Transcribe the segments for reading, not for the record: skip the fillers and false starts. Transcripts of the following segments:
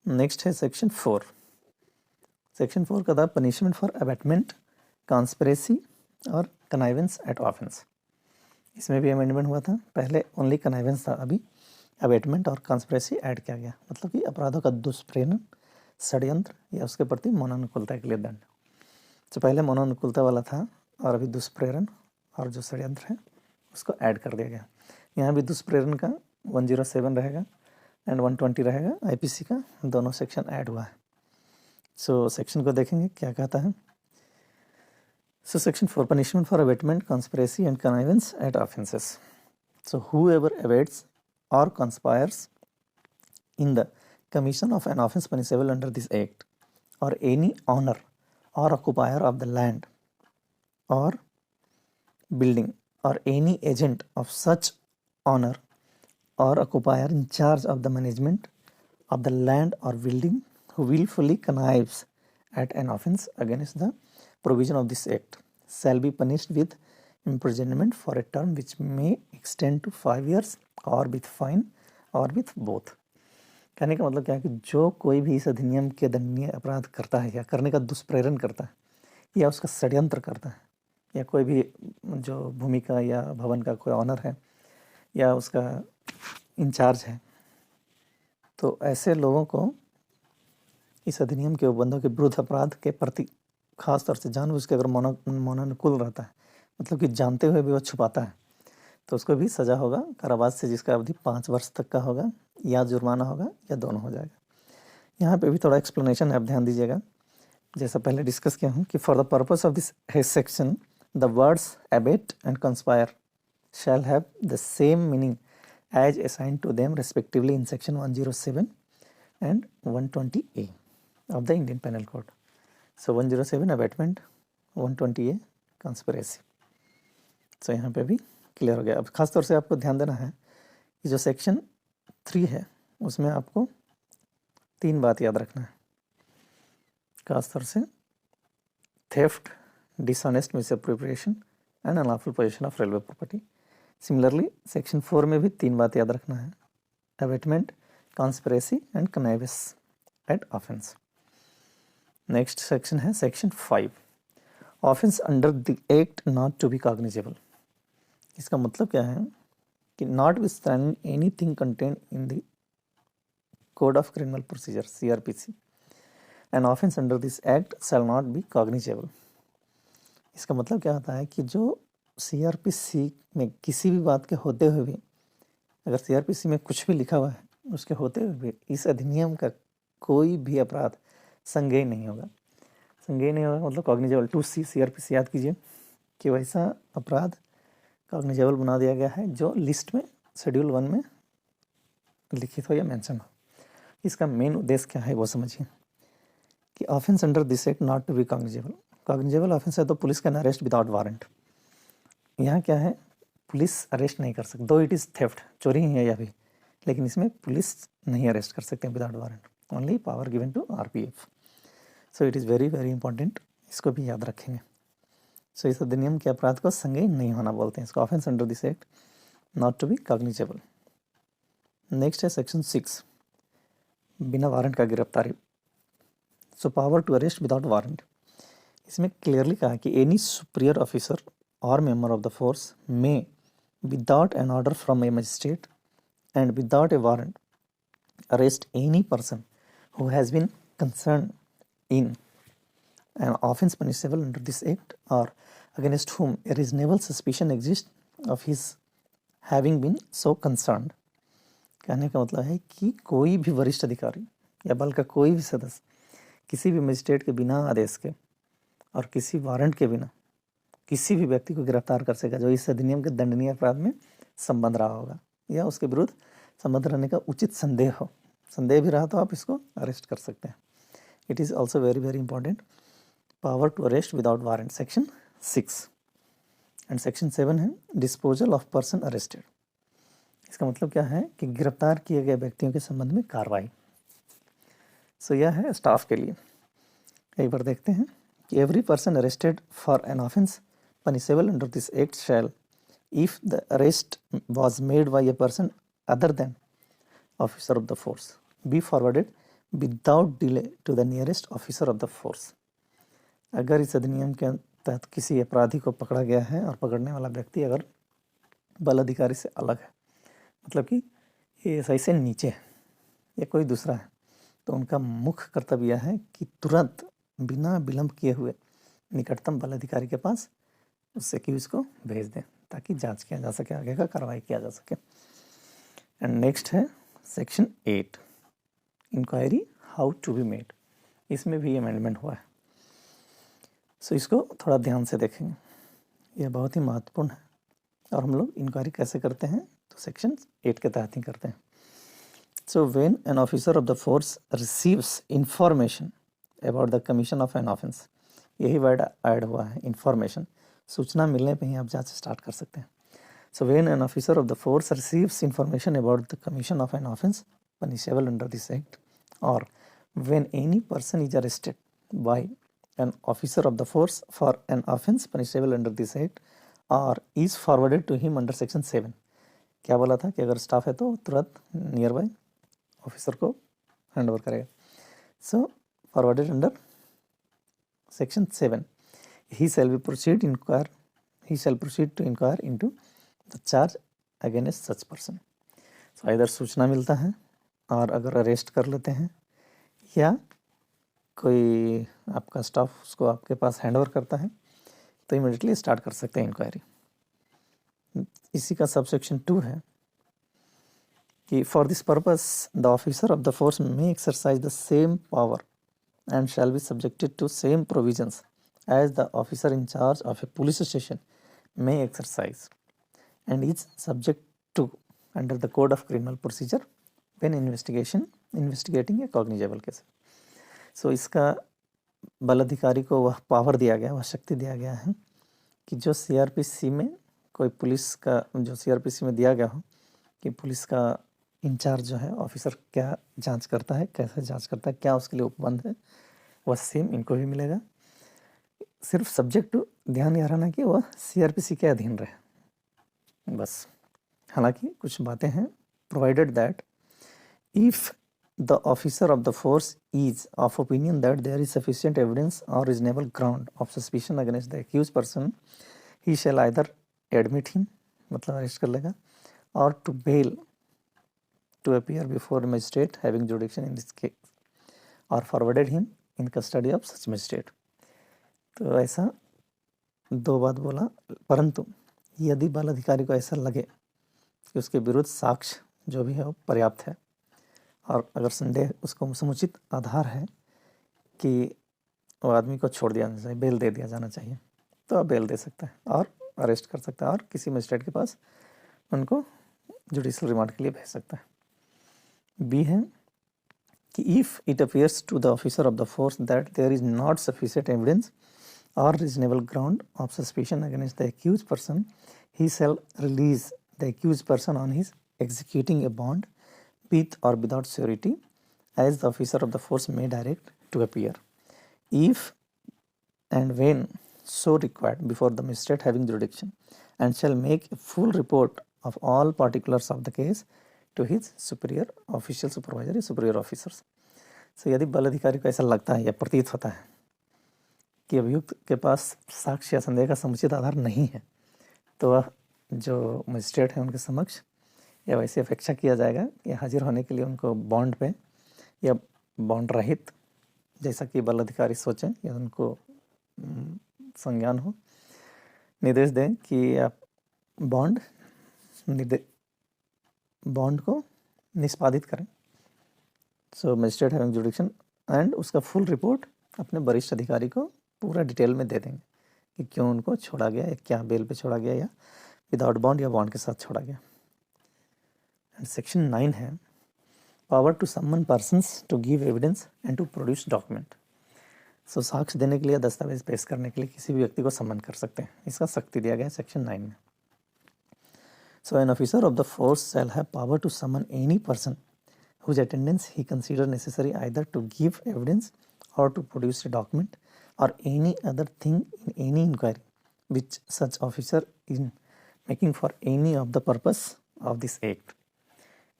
Next है section 4। Section 4 का था पनिशमेंट फॉर अबेटमेंट, कॉन्स्पिरेसी और कनाइवेंस एट ऑफेंस। इसमें भी अमेंडमेंट हुआ था। पहले ओनली कनाइवेंस था, अभी अबेटमेंट और कॉन्स्पिरेसी ऐड किया गया, मतलब कि अपराधों का दुष्प्रेरण, षड्यंत्र या उसके प्रति मौनानुकूलता के लिए दंड। तो पहले मौनानुकूलता वाला था और अभी दुष्प्रेरण और जो षड्यंत्र है उसको ऐड कर दिया गया। यहाँ भी दुष्प्रेरण का 107 रहेगा एंड 120 रहेगा, आईपीसी का दोनों सेक्शन ऐड हुआ है। सो सेक्शन को देखेंगे क्या कहता है। So section 4, punishment for abetment, conspiracy and connivance at offences. So whoever abates or conspires in the commission of an offence punishable under this act, or any owner or occupier of the land or building or any agent of such owner or occupier in charge of the management of the land or building who willfully connives at an offence against the provision of this act shall be punished with imprisonment for a term which may extend to 5 years or with fine or with both। कहने का मतलब क्या है कि जो कोई भी इस अधिनियम के दंडनीय अपराध करता है या करने का दुष्प्रेरण करता है या उसका षड्यंत्र करता है, या कोई भी जो भूमि का या भवन का कोई ऑनर है या उसका इंचार्ज है, तो ऐसे लोगों को इस अधिनियम के उपबंधों के विरुद्ध अपराध के प्रति खास तौर से जानबूझ के अगर मौनानुकूल रहता है, मतलब कि जानते हुए भी वो छुपाता है, तो उसको भी सज़ा होगा कारावास से, जिसका अवधि 5 वर्ष तक का होगा या जुर्माना होगा या दोनों हो जाएगा। यहाँ पे भी थोड़ा एक्सप्लेनेशन आप ध्यान दीजिएगा। जैसा पहले डिस्कस किया हूँ कि for the purpose of this section the words abet and conspire shall have the same meaning as assigned to them respectively in section 107 and 120A of the Indian Penal Code. So 107 abetment, 120A conspiracy. So यहाँ पे भी clear हो गया। अब खास तौर से आपको ध्यान देना है कि जो सेक्शन 3 है उसमें आपको 3 बात याद रखना है। खास तौर से theft, dishonest misappropriation and unlawful possession of railway property. Similarly section 4 में भी 3 बात याद रखना है, abetment, conspiracy and connivance at offence. Next section है section 5, offence under the act not to be cognizable. इसका मतलब क्या है कि notwithstanding anything contained in the code of criminal procedure CRPC, an offence under this act shall not be cognizable. इसका मतलब क्या होता है कि जो CRPC में किसी भी बात के होते हुए भी, अगर CRPC में कुछ भी लिखा हुआ है उसके होते हुए भी इस अधिनियम का कोई भी अपराध संज्ञेय नहीं होगा। संज्ञेय नहीं होगा मतलब कॉग्निजेबल। 2C CRPC याद कीजिए कि वैसा अपराध कॉग्निजेबल बना दिया गया है जो लिस्ट में शेड्यूल 1 में लिखित हो या मेंशन हो। इसका मेन उद्देश्य क्या है वो समझिए कि offence under this act not to be cognizable. Cognizable offence है तो police can arrest without warrant. यहाँ क्या है, पुलिस अरेस्ट नहीं कर सकती, दो इट इज़ थेफ्ट, चोरी ही है यह भी, लेकिन इसमें पुलिस नहीं अरेस्ट कर सकते without warrant, only power given to RPF। So it is very very important, इसको भी याद रखेंगे। सो इस अधिनियम के अपराध को संज्ञेय नहीं होना बोलते हैं इसको, offence under this act not to be cognizable. Next है सेक्शन 6, बिना वारंट का गिरफ्तारी। So power to arrest without warrant. इसमें क्लियरली कहा कि एनी सुपीरियर ऑफिसर और मेंबर ऑफ द फोर्स में without an order from a magistrate and without a warrant arrest any person who has been concerned in an offence punishable under this act or against whom a reasonable suspicion exists of his having been so concerned। कहने का मतलब है कि कोई भी वरिष्ठ अधिकारी या बल का कोई भी सदस्य किसी भी मजिस्ट्रेट के बिना आदेश के और किसी वारंट के बिना किसी भी व्यक्ति को गिरफ्तार कर सकेगा जो इस अधिनियम के दंडनीय अपराध में संबंध रहा होगा या उसके विरुद्ध संबंध रहने का उचित संदेह हो, संदेह भी रहा तो आप इसको अरेस्ट कर सकते हैं। It is also very very important, power to arrest without warrant, section 6। And section 7 है डिस्पोजल ऑफ पर्सन अरेस्टेड। इसका मतलब क्या है कि गिरफ्तार किए गए व्यक्तियों के संबंध में कार्रवाई। सो यह है स्टाफ के लिए। एक बार देखते हैं कि every person arrested for an offence punishable under this act shell, if the arrest was made by a person other than officer of the force, be forwarded without delay to the nearest officer of the force. अगर इस अधिनियम के तहत किसी अपराधी को पकड़ा गया है और पकड़ने वाला व्यक्ति अगर बल अधिकारी से अलग है, मतलब कि एएसआई से नीचे है या कोई दूसरा है, तो उनका मुख्य कर्तव्य यह है कि तुरंत बिना विलंब किए हुए निकटतम बल अधिकारी के पास उस एक्यूज को भेज दें ताकि जांच किया जा सके, आगे का कार्रवाई किया जा सके। एंड नेक्स्ट है section 8, inquiry how to be made. इसमें भी अमेंडमेंट हुआ है। सो इसको थोड़ा ध्यान से देखेंगे, यह बहुत ही महत्वपूर्ण है। और हम लोग इंक्वायरी कैसे करते हैं, तो सेक्शन 8 के तहत ही करते हैं। So when an officer of the force receives information about the commission of an offence, यही वर्ड ऐड हुआ है, इंफॉर्मेशन। सूचना मिलने पे ही आप जांच स्टार्ट कर सकते हैं। So when an officer of the force receives information about the commission of an offence punishable under this act, और when any person is arrested by an officer of the force for an offence punishable under this act और is forwarded to him under section 7। क्या बोला था कि अगर staff है तो तुरंत नियर बाय ऑफिसर को हैंड ओवर करेगा। So forwarded under section 7, he shall proceed to inquire into the charge against such person। so either सूचना मिलता है और अगर अरेस्ट कर लेते हैं या कोई आपका स्टाफ उसको आपके पास हैंड ओवर करता है तो इमीडिएटली स्टार्ट कर सकते हैं इंक्वायरी। इसी का सबसेक्शन 2 है कि for this purpose the officer of the force may exercise the same power and shall be subjected to same provisions as the officer in charge of a police station may exercise and is subject to under the code of criminal procedure when investigating a cognizable case। so इसका बल अधिकारी को वह power दिया गया, वह शक्ति दिया गया है कि जो सीआरपीसी में कोई पुलिस का, जो सीआरपीसी में दिया गया हो कि पुलिस का इंचार्ज जो है ऑफिसर क्या जांच करता है, कैसे जांच करता है, क्या उसके लिए उपबंध है, वह सेम इनको भी मिलेगा। सिर्फ सब्जेक्ट टू ध्यान यह रहना कि वह सीआरपीसी के अधीन रहे बस। हालांकि कुछ बातें हैं, provided that if the officer of the force is of opinion that there is sufficient evidence और reasonable ground of suspicion against the accused person, he shall either admit him, मतलब अरेस्ट कर लेगा, और to bail to appear before a magistrate having jurisdiction in this case or forwarded him in custody of such magistrate। तो ऐसा 2 बात बोला, परंतु यदि बल अधिकारी को ऐसा लगे कि उसके विरुद्ध साक्ष्य जो भी है वो पर्याप्त है और अगर संदेह उसको समुचित आधार है कि वो आदमी को छोड़ दिया जाना चाहिए, बेल दे दिया जाना चाहिए, तो आप बेल दे सकता है और अरेस्ट कर सकता है और किसी मजिस्ट्रेट के पास उनको जुडिशल रिमांड के लिए भेज सकता है। बी है कि if it appears to the officer of the force that there is not sufficient evidence or reasonable ground of suspicion against the accused person, he shall release the accused person on his executing a bond with or without surety as the officer of the force may direct to appear, if and when so required before the magistrate having jurisdiction, and shall make a full report of all particulars of the case to his superior official supervisor या superior officers। so, यदि बल अधिकारी को ऐसा लगता है या प्रतीत होता है कि अभियुक्त के पास साक्ष्य या संदेह का समुचित आधार नहीं है, तो वह जो मजिस्ट्रेट है उनके समक्ष या वैसे अपेक्षा किया जाएगा कि हाजिर होने के लिए उनको बॉन्ड पे या बॉन्ड रहित, जैसा कि बल अधिकारी सोचें या उनको संज्ञान हो, निर्देश दें कि आप बॉन्ड को निष्पादित करें। सो मजिस्ट्रेट हैविंग जुडिक्शन एंड उसका फुल रिपोर्ट अपने वरिष्ठ अधिकारी को पूरा डिटेल में दे देंगे कि क्यों उनको छोड़ा गया या क्या बेल पे छोड़ा गया या विदाउट बॉन्ड या बॉन्ड के साथ छोड़ा गया। एंड सेक्शन 9 है power to summon persons to give evidence and to produce document. So साक्ष्य देने के लिए, दस्तावेज पेश करने के लिए किसी भी व्यक्ति को सम्मन कर सकते हैं, इसका सख्ती दिया गया है सेक्शन 9 में। So an officer of the force shall have power to summon any person whose attendance he consider necessary either to give evidence or to produce a document or any other thing in any inquiry which such officer is making for any of the purpose of this act।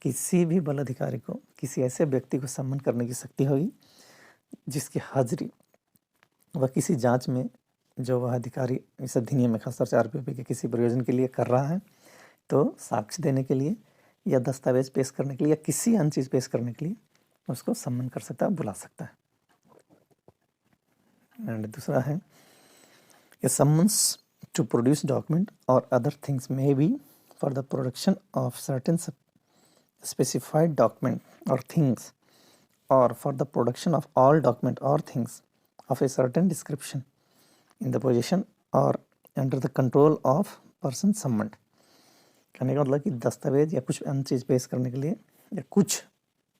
किसी भी बल अधिकारी को किसी ऐसे व्यक्ति को सम्मन करने की शक्ति होगी जिसकी हाजिरी वह किसी जांच में जो वह अधिकारी इस अधिनियम में खासतौर से आरपीपी के किसी प्रयोजन के लिए कर रहा है, तो साक्ष्य देने के लिए या दस्तावेज पेश करने के लिए या किसी अन्य चीज़ पेश करने के लिए उसको सम्मन कर सकता है, बुला सकता है। एंड दूसरा है ए सम्मन्स टू प्रोड्यूस डॉक्यूमेंट और other things may be for the production of certain specified document or things or for the production of all document or things of a certain description in the possession or under the control of person summoned। कहने का मतलब कि दस्तावेज या कुछ अन्य चीज़ पेश करने के लिए या कुछ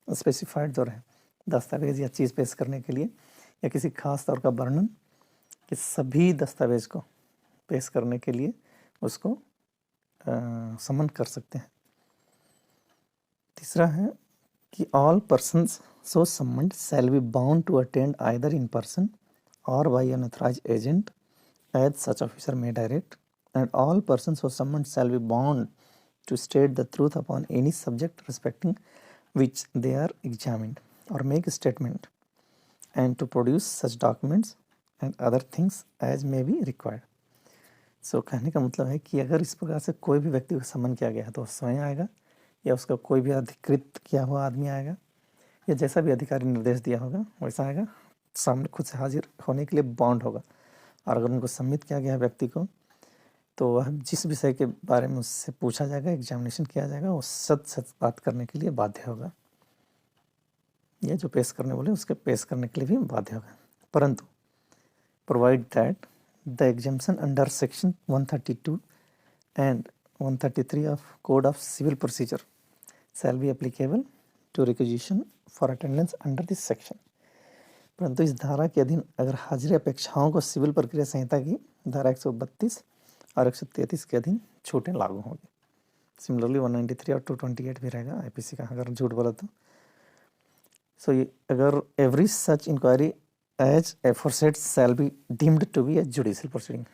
स्पेसिफाइड जो रहे दस्तावेज या चीज़ पेश करने के लिए या किसी खास तौर का वर्णन कि सभी दस्तावेज को पेश करने के लिए उसको समन कर सकते हैं। तीसरा है कि all persons so summoned shall be bound to attend either in person और by an authorised agent as such officer may direct and all person so summoned shall be bound to state the truth upon any subject respecting which they are examined or make a statement and to produce such documents and other things as may be required। So कहने का मतलब है कि अगर इस प्रकार से कोई भी व्यक्ति को सम्मन किया गया है तो स्वयं आएगा या उसका कोई भी अधिकृत किया हुआ आदमी आएगा या जैसा भी अधिकारी निर्देश दिया होगा वैसा आएगा, सामने खुद से हाजिर होने के लिए बॉन्ड होगा। और अगर उनको सम्मित किया गया है व्यक्ति को तो वह जिस विषय के बारे में उससे पूछा जाएगा, एग्जामिनेशन किया जाएगा, वो सच बात करने के लिए बाध्य होगा या जो पेश करने बोले उसके पेश करने के लिए भी बाध्य होगा। परंतु provide that the examination under section 132 and 133 of code of civil procedure shall be applicable to requisition for attendance under this section. परंतु इस धारा के अधीन अगर हाजिरी अपेक्षाओं को सिविल प्रक्रिया संहिता की धारा 132 और 133 के अधीन छूटें लागू होगी। सिमिलरली 193 और 228 भी रहेगा आईपीसी का अगर झूठ बोला तो। सो ये अगर every such inquiry as aforesaid shall be deemed to be a judicial proceeding,